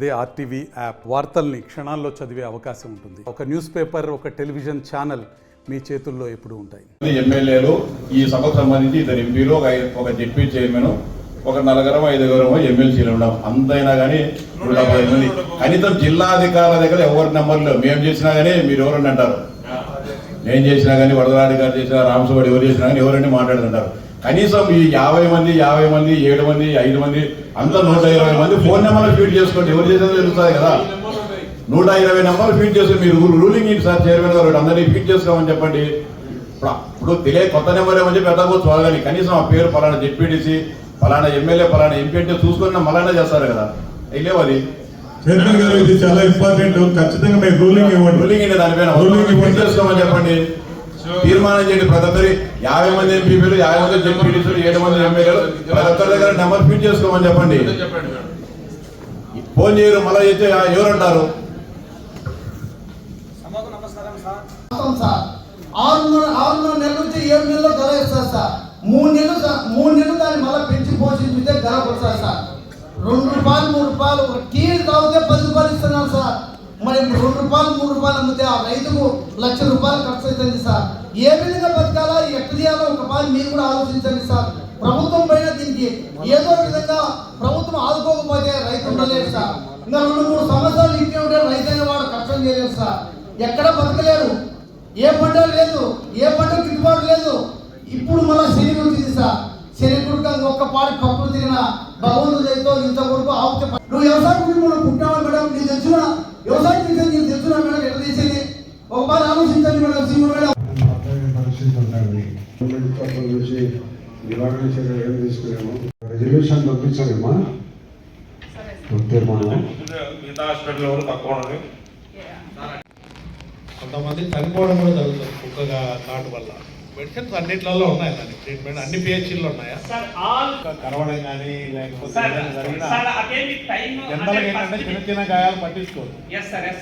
అదే RTV app వార్తల్ని క్షణాల్లో చదివే అవకాశం ఉంటుంది. ఒక న్యూస్ పేపర్, ఒక టెలివిజన్ ఛానల్ మీ చేతుల్లో ఎప్పుడూ ఉంటాయి. ఎమ్మెల్యేలు ఈ సభకు సంబంధించి ఇద్దరు ఎంపీలు, ఒక డిప్యూటీ చైర్మన్, ఒక 4-5 ఎమ్మెల్సీలు ఉన్నాం. అంతైనా కానీ 110 మంది. కనీసం జిల్లా అధికారుల దగ్గర ఎవరి నెంబర్లు మేము చేసినా కానీ మీరు ఎవరని అంటారు. నేను చేసినా కానీ, వరదరాడి గారు చేసినా, రామసువాడు ఎవరు చేసినా కానీ ఎవరని మాట్లాడుతుంటారు. కనీసం ఈ 50 మంది, 7 మంది, 5 మంది అంతా 120 మంది ఫోన్ నెంబర్లు ఫీడ్ చేసుకోండి. ఎవరు చేసేదో తెలుస్తుంది కదా. 120 నెంబర్లు ఫీడ్ చేసుకుని మీరు రూలింగ్ ఏంటి సార్ చైర్మన్ గారు అందరినీ ఫీడ్ చేసుకోమని చెప్పండి. ఇప్పుడు తెలియ కొత్త నెంబర్ ఏమని చెప్పి పెద్దపోవచ్చు వాళ్ళని. కనీసం ఆ పేరు పలానా జెడ్పీటీసీ, పలానా ఎమ్మెల్యే, పలానా ఎంపీ అంటే చూసుకొని మళ్ళా చేస్తారు కదా. అయ్యలేవు అది చైర్మన్ గారు, ఇది చాలా ఇంపార్టెంట్. ఖచ్చితంగా మీరు రూలింగ్ ఇవ్వండి. రూలింగ్ ఏంటి దానిపైన ఫీడ్ చేసుకోమని చెప్పండి. తీర్మానం చేయండి. ప్రతి ఒక్కరి 50 మంది ఎంపీలు, 50 మంది జెడ్పీటీసీలు, 7 మంది ఎమ్మెల్యేలు ప్రతి ఒక్కరి దగ్గర నెంబర్ ఫీడ్ చేసుకోమని చెప్పండి. ఫోన్ చేయరు, మళ్ళీ అయితే ఎవరంటారు. 6 నెలల నుంచి 7 నెలలు ధర ఇస్తారు సార్. 3 నెలలు దాన్ని మళ్ళీ పెంచి పోషించితే ధర కొడతారు సార్. 2 రూపాయలు 3 రూపాయలు టీ తాగితే 10 రూపాయలు ఇస్తున్నారు సార్. మరి 2 రూపాయలు 3 రూపాయలు అమ్మితే ఆ రైతుకు ₹1,00,000 ఖర్చు అవుతుంది సార్. ఏ విధంగా బతకాలా, ఎట్లా చేయాలో ఒక పాలు మీరు కూడా ఆలోచించండి సార్. ప్రభుత్వం పైన దీనికి ఏదో విధంగా ప్రభుత్వం ఆదుకోకపోతే రైతు ఉండలేరు సార్. ఇంకా 2-3 సంవత్సరాలు ఇంటి ఉంటే రైతు వాడు కష్టం చేయలేరు సార్. ఎక్కడ బతకలేరు. ఏ పంట లేదు, ఏ పంట గిట్టుబాటు లేదు. ఇప్పుడు మళ్ళీ శని వచ్చింది సార్. శని కుడుక ఒక్క పాటి పప్పులు తిరిగిన భగవంతుడు అయితే ఇంత కొడుకు ఆవుతే నువ్వు వ్యవసాయ కుటుంబంలో పుట్టావా మేడం, నీకు తెలిసిన వ్యవసాయం చేసేది నీకు తెలుసునా మేడం, ఎట్లా తీసేది ఒక పాలు ఆలోచించండి మేడం. సింగు మేడం రెజల్యూషన్ పంపించామమ్మా. కొంతమంది చనిపోవడం కూడా జరుగుతుంది కుక్కగా కాటు వల్ల. మెడిసిన్స్ అన్నిట్లలో ఉన్నాయి దానికి ట్రీట్మెంట్. అన్ని పిహెచ్లో ఉన్నాయా కరవడం కానీ లేకపోతే జనరల్గా ఏంటంటే చిన్న గాయాలు పట్టించుకోరు.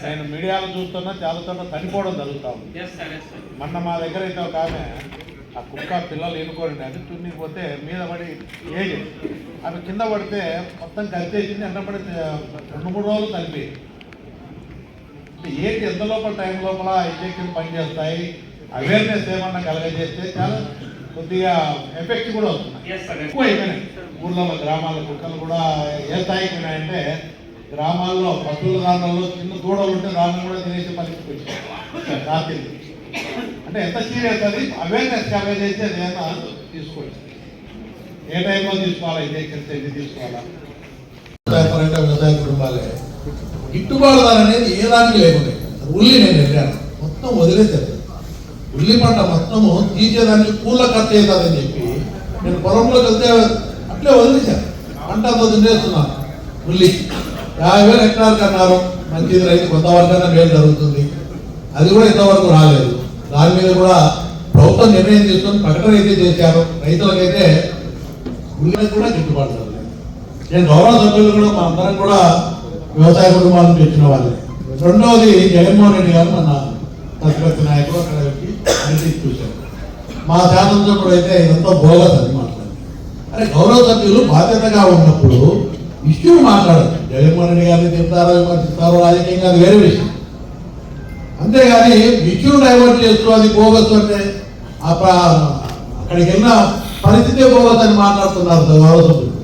నేను మీడియాలో చూస్తున్నా చాలా చోట్ల చనిపోవడం జరుగుతా ఉంది. మొన్న మా దగ్గర అయితే ఒక ఆమె ఆ కుక్క పిల్లలు ఎన్నుకోండి అది తున్నిపోతే మీద పడి ఏజ్ ఆమె కింద పడితే మొత్తం కలిసేసింది. అంటే 2-3 రోజులు కలిపి ఏంటి ఎంత లోపల టైం లోపల ఇంజెక్షన్ పనిచేస్తాయి, అవేర్నెస్ ఏమన్నా కలగజేస్తే చాలా కొద్దిగా ఎఫెక్ట్ కూడా వస్తున్నాయి. ఎక్కువ అయిపోయినాయి ఊళ్ళో, గ్రామాల కుక్కలు కూడా ఏ స్థాయికి ఉన్నాయంటే గ్రామాల్లో పశువుల దాంట్లో చిన్న దూడలు ఉంటే దాన్ని కూడా తినేసే పరిస్థితి వచ్చింది రాత్రి. అంటే ఎంత సీరియస్ అది అవేర్నెస్ కలగజేస్తే ఏదైనా తీసుకోవచ్చు. ఏ టైంలో తీసుకోవాలా ఇంజెక్షన్స్, ఎన్ని తీసుకోవాలా. వ్యవసాయ కుటుంబాలే గిట్టుబాటు ధర అనేది ఏ దానికి లేకుండా ఉల్లి నేను వెళ్ళాను మొత్తం వదిలేశాను. ఉల్లి పంట మొత్తము తీసేదానికి కూల ఖర్చు అవుతుందని చెప్పి నేను పొలంలోకి వెళ్తే అట్లే వదిలేశాను. పంట అంతా తినేస్తున్నాను. ఉల్లి 50,000 హెక్టార్కి అన్నారు. మంచిది, రైతు కొంతవరకైనా మేలు జరుగుతుంది. అది కూడా ఇంతవరకు రాలేదు. దాని మీద కూడా ప్రభుత్వం నిర్ణయం తీసుకొని ప్రకటన అయితే చేశారు. రైతులకైతే ఉల్లికి కూడా గిట్టుబాటు జరగలేదు. నేను గౌరవ సభ్యులు కూడా మా అందరం కూడా వ్యవసాయ కుటుంబాలను పెంచిన వాళ్ళే. రెండవది జగన్మోహన్ రెడ్డి గారు మన ప్రతిపక్ష నాయకులు అక్కడ వచ్చి అన్ని చూశారు. మా శాసనసభ్యుడు అయితే ఇదంతా బోగస్ అని మాట్లాడారు. అరే గౌరవ సభ్యులు బాధ్యతగా ఉన్నప్పుడు ఇష్యూ మాట్లాడదు. జగన్మోహన్ రెడ్డి గారిని తింటారో విమర్శిస్తారో రాజకీయంగా అది వేరే విషయం. అంతేగాని ఇష్యూ డైవర్ట్ చేస్తూ అది బోగస్ అంటే అక్కడికి వెళ్ళిన పరిస్థితే బోగస్ అని మాట్లాడుతున్నారు గౌరవ సభ్యులు.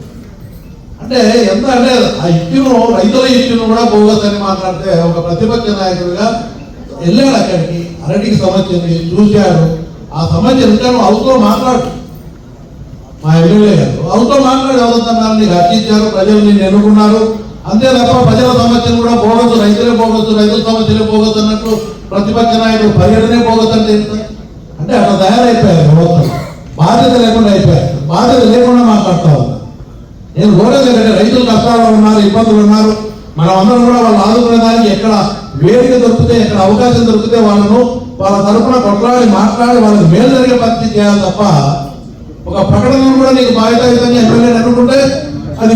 అంటే ఎంత అంటే ఆ ఇష్యూను, రైతుల ఇష్యూను కూడా బోగస్ అని మాట్లాడితే ఒక ప్రతిపక్ష నాయకుడిగా వెళ్ళాడు అక్కడికి. అరటికి సమస్యని చూశాడు. ఆ సమస్య ఇంకా అవసరం మాట్లాడు. మా ఎమ్మెల్యే గారు అవసరం మాట్లాడి అవుతున్నారు. నీకు హర్షించారు, ప్రజలు నిన్ను ఎన్నుకున్నారు. అంతే తప్ప ప్రజల సమస్యలు కూడా పోగొచ్చు, రైతులే పోగొచ్చు, రైతుల సమస్యలే పోగొచ్చు అన్నట్టు ప్రతిపక్ష నాయకుడు పర్యటనే పోగొచ్చు అంటే అట్లా తయారైపోయారు. వ్యవస్థ బాధ్యత లేకుండా అయిపోయారు. బాధ్యత లేకుండా మాట్లాడుతూ ఉన్నారు. నేను కోరేది ఏంటంటే రైతులు కష్టాలు ఉన్నారు, ఇబ్బందులు ఉన్నారు. మనం అందరం కూడా వాళ్ళు ఆదుకునే దానికి ఎక్కడ వేదిక దొరికితే, ఎక్కడ అవకాశం దొరికితే వాళ్ళ తరఫున కొట్లాడి మాట్లాడి వాళ్ళకి మేలు జరిగే పరిస్థితి చేయాలి తప్ప ఒక ప్రకటన కూడా నీకు బాధ్యతయుతంగా ఎమ్మెల్యే అనుకుంటే అది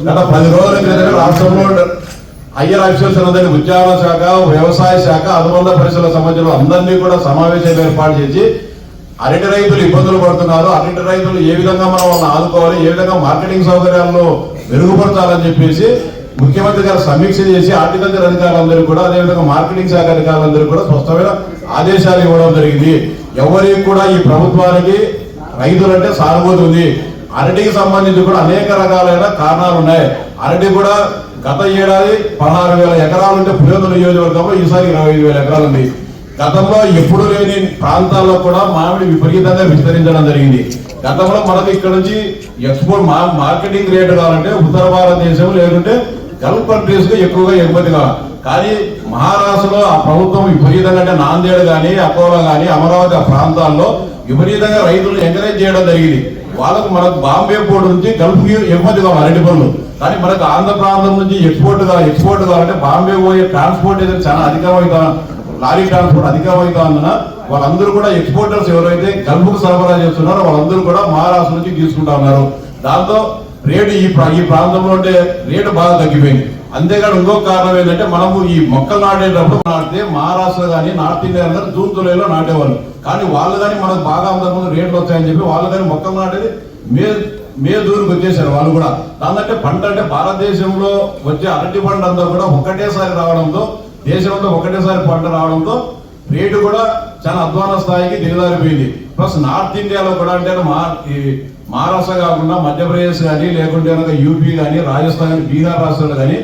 గత 10 రోజుల క్రితం రాష్ట్రంలో హయ్యర్ ఆఫీసర్స్ అందరినీ ఉద్యాన శాఖ, వ్యవసాయ శాఖ, అనుబంధ పరిశ్రమల సంబంధించిన అందరినీ కూడా సమావేశం ఏర్పాటు చేసి అరటి రైతులు ఇబ్బందులు పడుతున్నారు. అరటి రైతులు ఏ విధంగా మనం వాళ్ళని ఆదుకోవాలి, ఏ విధంగా మార్కెటింగ్ సౌకర్యాలను మెరుగుపరచాలని చెప్పేసి ముఖ్యమంత్రి గారు సమీక్ష చేసి హార్టికల్చర్ అధికారులందరికీ కూడా, అదేవిధంగా మార్కెటింగ్ శాఖ అధికారులందరికీ కూడా స్పష్టమైన ఆదేశాలు ఇవ్వడం జరిగింది. ఎవరికి కూడా ఈ ప్రభుత్వానికి రైతులంటే సానుభూతి ఉంది. అరటికి సంబంధించి కూడా అనేక రకాలైన కారణాలు ఉన్నాయి. అరటి కూడా గత ఏడాది 16,000 ఎకరాలు ఉంటే పులివెందుల నియోజకవర్గంలో ఈసారి 25,000 ఎకరాలు ఉంది. గతంలో ఎప్పుడు లేని ప్రాంతాల్లో కూడా మామిడి విపరీతంగా విస్తరించడం జరిగింది. గతంలో మనకు ఇక్కడ నుంచి ఎక్స్పోర్ట్ మార్కెటింగ్ రేట్ కావాలంటే ఉత్తర భారతదేశం లేకుంటే గల్ఫ్ కంట్రీస్ కు ఎక్కువగా ఎగుమతి కావాలి. కానీ మహారాష్ట్రలో ఆ ప్రభుత్వం విపరీతంగా అంటే నాందేడ్ కానీ, అకోలా కానీ, అమరావతి ఆ ప్రాంతాల్లో విపరీతంగా రైతులను ఎంకరేజ్ చేయడం జరిగింది. వాళ్ళకు మనకు బాంబే పోర్టు నుంచి గల్ఫ్ ఎగుమతి కావాలి అరటి పనులు. కానీ మనకు ఆంధ్ర ప్రాంతం నుంచి ఎక్స్పోర్ట్ కావాలంటే బాంబే పోయే ట్రాన్స్పోర్టేషన్ చాలా అధికమవుతా, లారీ ట్రాన్స్పోర్ట్ అధికమవుతున్నందున వాళ్ళందరూ కూడా ఎక్స్పోర్టర్స్ ఎవరైతే గల్ఫ్కు సరఫరా చేస్తున్నారో వాళ్ళందరూ కూడా మహారాష్ట్ర నుంచి తీసుకుంటా ఉన్నారు. దాంతో రేటు ఈ ప్రాంతంలో ఉంటే రేటు బాగా తగ్గిపోయింది. అంతేకాదు ఇంకొక కారణం ఏంటంటే మనము ఈ మొక్కలు నాటేటప్పుడు నాటితే మహారాష్ట్ర కానీ నార్త్ ఇండియా కానీ జూన్ జూలైలో నాటేవాళ్ళు. కానీ వాళ్ళు కానీ మనకు బాగా అంతకుముందు రేట్లు వచ్చాయని చెప్పి వాళ్ళు కానీ మొక్కలు నాటేది మే జూన్కి వచ్చేసారు వాళ్ళు కూడా. దాంతో పంట అంటే భారతదేశంలో వచ్చే అరటి పంట అంతా కూడా ఒకటేసారి రావడంతో, దేశంలో ఒకటేసారి పంట రావడంతో రేటు కూడా చాలా అధ్వాన స్థాయికి దిగజారిపోయింది. ప్లస్ నార్త్ ఇండియాలో కూడా అంటే మహారాష్ట్ర కాకుండా మధ్యప్రదేశ్ కానీ, లేకుంటే యూపీ కానీ, రాజస్థాన్ కానీ, బీహార్ రాష్ట్రాలు కానీ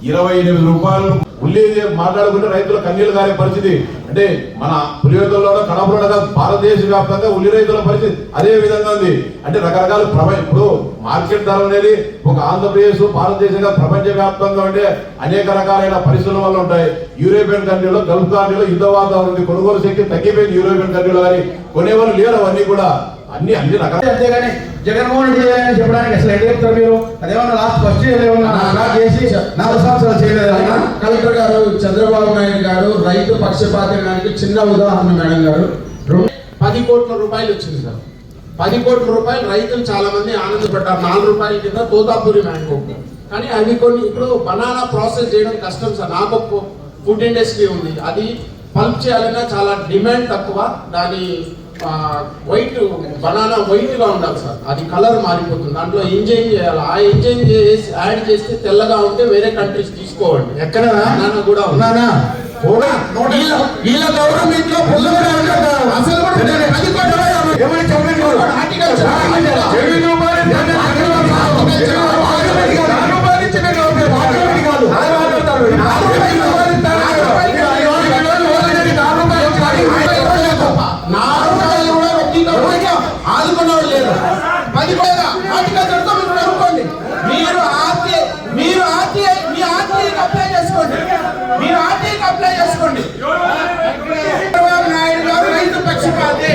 28 రూపాయలు ఉల్లి మాట్లాడుకుంటే రైతుల కన్నీళ్లు కారే పరిస్థితి. అంటే మన పులివెందులలో, కడపలో కాదు, భారతదేశ వ్యాప్తంగా ఉల్లి రైతుల పరిస్థితి అదే విధంగా ఉంది. అంటే రకరకాల ఇప్పుడు మార్కెట్ ధర అనేది ఒక ఆంధ్రప్రదేశ్, భారతదేశంగా ప్రపంచ వ్యాప్తంగా ఉండే అనేక రకాలైన పరిస్థితుల వల్ల ఉంటాయి. యూరోపియన్ కంట్రీలో, గల్ఫ్ కంట్రీలో యుద్ధ వాతావరణం, కొనుగోలు శక్తి తగ్గిపోయింది. యూరోపియన్ కంట్రీలో కానీ కొనేవాళ్ళు లేరు. అవన్నీ కూడా అన్ని రకాల. అంతేగాని జగన్మోహన్ రెడ్డి అని చెప్పడానికి అసలు ఎక్కడ చెప్తారు మీరు? అదేమన్నా లాస్ట్ ఫస్ట్ ఇయర్ ఏమన్నా చేసి 4 సంవత్సరాలు చేయలేదు. కలెక్టర్ గారు, చంద్రబాబు నాయుడు గారు రైతు పక్షపాతానికి చిన్న ఉదాహరణ మేడం గారు. 10 కోట్ల రూపాయలు వచ్చింది సార్. 10 కోట్ల రూపాయలు రైతులు చాలా మంది ఆనందపడ్డారు. 4 రూపాయల కింద తోతాపూరి మ్యాంగో. కానీ అవి కొన్ని ఇప్పుడు బనానా ప్రాసెస్ చేయడం కష్టం సార్. నాకు ఫుడ్ ఇండస్ట్రీ ఉంది, అది పల్ప్ చేయాలన్నా చాలా డిమాండ్ తక్కువ. దాని వైట్ బనానా వైట్ గా ఉండాలి సార్, అది కలర్ మారిపోతుంది. దాంట్లో ఇంజైన్ చేయాలి. ఆ ఇంజైన్ చేసి యాడ్ చేస్తే తెల్లగా ఉంటే వేరే కంట్రీస్ తీసుకోవండి. ఎక్కడ బనానా కూడా ఉన్నానా వీళ్ళ గవర్నమెంట్ లో అసలు ఆదుకున్నవాడు లేదు. 10 అనుకోండి. మీరు ఆర్టీఐ మీ ఆర్టీఐకి అప్లై చేసుకోండి. మీరు ఆర్టీఐకి అప్లై చేసుకోండి. చంద్రబాబు నాయుడు గారు రైతు పక్షపాతి.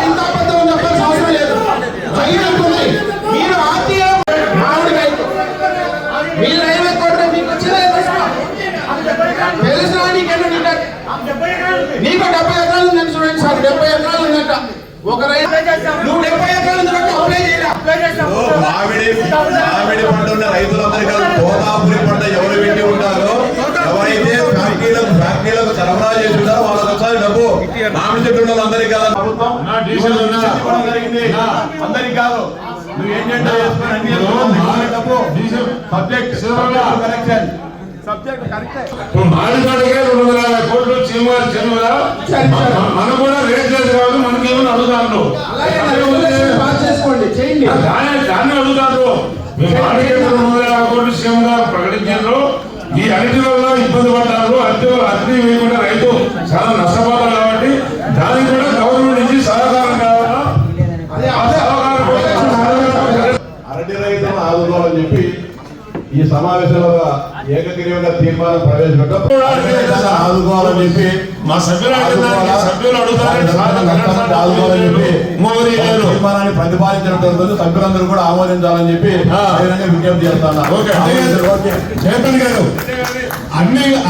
ఇంత అబద్ధం చెప్పాల్సిన అవసరం లేదు. మీరు ఆర్టీఐ మామిడి రైతు, మీరు 50 కోట్లు మీకు వచ్చిన తెలుసా? నీకు 70 ఎకరాలు ఉందని చూడండి సార్. 70 ఎకరాలు ఉందంట ఒక రైతు. నువ్వు 70 ఎకరాలు ఉందంటే అప్లై చేయరా? మామిడి పంట ఉన్న రైతులందరికీ తోతాపురి పంట ఎవరు పెట్టి ఉంటారో, ఎవరైతే ఫ్యాక్టరీలకు సరఫరా చేసి ఉంటారో వాళ్ళకి ఒకసారి డబ్బు మామిడి చెట్టు ఉన్న అందరికీ కదా ప్రభుత్వం జరిగింది. అందరికి కాదు. నువ్వు ఏంటంటే డబ్బు సబ్జెక్ట్ కరెక్షన్ మాడికాడికే 250 కోట్లు చీమారి చెరువుల మనం కూడా రేట్ లేదు కాదు. మనకి ఏమైనా అడుగుతాను దాన్ని అడుగుతారు. మీ మాడికే 250 కోట్లు సీఎం గారు ప్రకటించారు. ఈ అరటి వల్ల ఇబ్బంది పడ్డారు. అరటి వేయకుండా రైతు చాలా నష్టపోతారు. కాబట్టి దానికి కూడా గవర్నమెంట్ నుంచి సహకారం కావాలా. అరటి రైతులను ఆదుకోవాలని చెప్పి ఈ సమావేశంలో ఏకగ్రీవంగా తీర్మానం ప్రవేశపెట్టాం. ఆదుకోవాలని చెప్పి మా సభ్యులు ఆదుకోవాలని చెప్పి తీర్మానాన్ని ప్రతిపాదించడం జరుగుతుంది. సభ్యులందరూ కూడా ఆమోదించాలని చెప్పి విజ్ఞప్తి చేస్తాను. చేతన్ గారు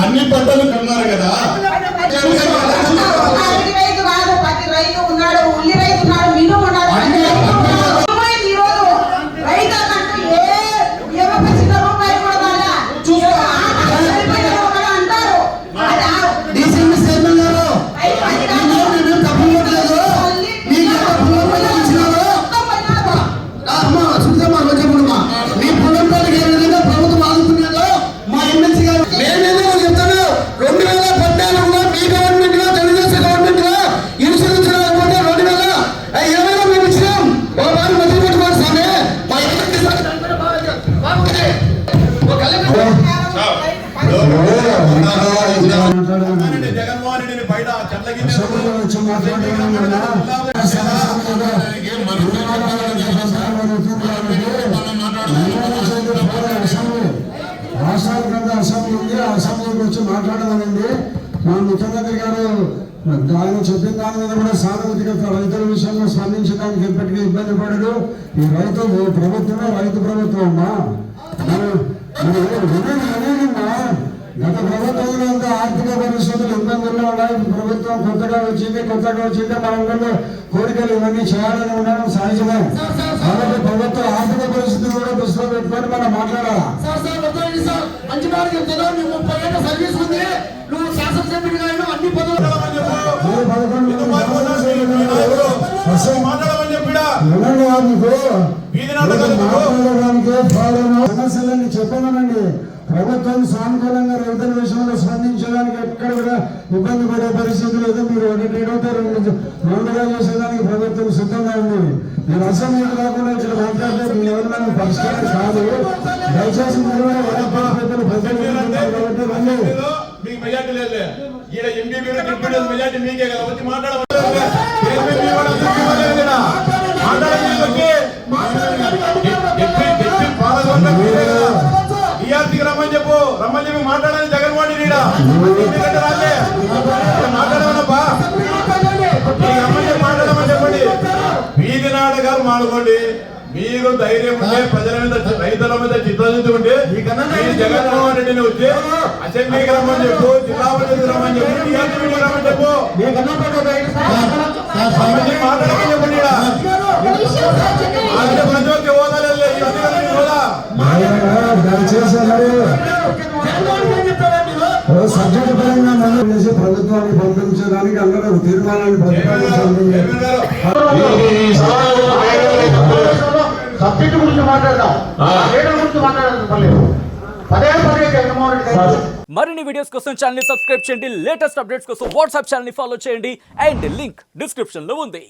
అన్ని పంటలు కన్నారు కదా. రైతు ఉన్నాడు, ఉల్లి రైతు ఉన్నాడు, మినుము ఉన్నాడు. డీసీఎం చైర్మన్ గారు జగన్మోహన్ రెడ్డిని బయట రాష్ట్రాల అసెంబ్లీ ఉంది, ఆ అసెంబ్లీకి వచ్చి మాట్లాడదానండి. మా ముఖ్యమంత్రి గారు ఆయన చెప్పిన దాని మీద కూడా సానుభూతిగా రైతుల విషయంలో స్పందించడానికి ఎప్పటికీ ఇబ్బంది పడదు. ఈ రైతు ప్రభుత్వమే రైతు ప్రభుత్వం అమ్మా. గత ప్రభుత్వంలో అంతా ఆర్థిక పరిస్థితులు ఇబ్బందుల్లో ఉన్నాయి. ప్రభుత్వం కొత్తగా వచ్చింది మన ఊళ్ళో కోరికలు ఇవన్నీ చేయాలని ఉండడం సహజమే. కాబట్టి ప్రభుత్వ ఆర్థిక పరిస్థితులు కూడా దృష్టిలో పెట్టుకొని మనం మాట్లాడాలా. మంచి మాట చెప్తున్నా, నువ్వు 30 ఏళ్ళ సర్వీస్ ఉంది, నువ్వు శాసనసభ్యుడిగా అన్ని పదవులు సమస్యలన్నీ చెప్పానండి. ప్రభుత్వం సానుకూలంగా రైతుల విషయంలో స్పందించడానికి ఎక్కడ కూడా ఇబ్బంది పడే పరిస్థితి లేదు. మీరు రెండుగా చేసేదానికి ప్రభుత్వం సిద్ధంగా ఉంది. నేను అసెంబ్లీకి రాకుండా ఇక్కడ మాట్లాడితే మీ ఎవరైనా పరిష్కారం కాదు. దయచేసి మీరు మీకు మెజార్టీ లేదు. ఈడ ఎంపీ మెజార్టీ మీకే కదా వచ్చి మాట్లాడవచ్చు. రమ్మని చెప్పు మాట్లాడాలి. జగన్మోహన్ రెడ్డి రాలే మాట్లాడమన్నప్పా, మాట్లాడమని చెప్పండి. వీధి నాటకాలు మానుకోండి. మీరు ధైర్యం ఉంటే ప్రజల మీద రైతుల మీద చిత్తశుద్ధి ఉంటే జగన్మోహన్ రెడ్డిని వచ్చి అసెంబ్లీకి రమ్మని చెప్పు, జిల్లా పరిషత్ రమ్మని చెప్పు, టీఆర్పీ రమ్మని చెప్పు. మాట్లాడమని చెప్పండి. ప్రతి ఒక్క హోదాలు సబ్జెక్ట్ పరంగా మనం చేసి ప్రభుత్వాన్ని పంపించడానికి అందరూ తీర్మానాన్ని సబ్జెక్టు గురించి మాట్లాడదాం, రేట్ల గురించి మాట్లాడదాం. పదే జగన్మోహన్ రెడ్డి మరిన్ని వీడియోస్ కోసం ఛానల్ ని సబ్స్క్రైబ్ చేయండి. లేటెస్ట్ అప్డేట్స్ కోసం వాట్సాప్ ఛానల్ ని ఫాలో చేయండి. అండ్ లింక్ డిస్క్రిప్షన్ లో ఉంది.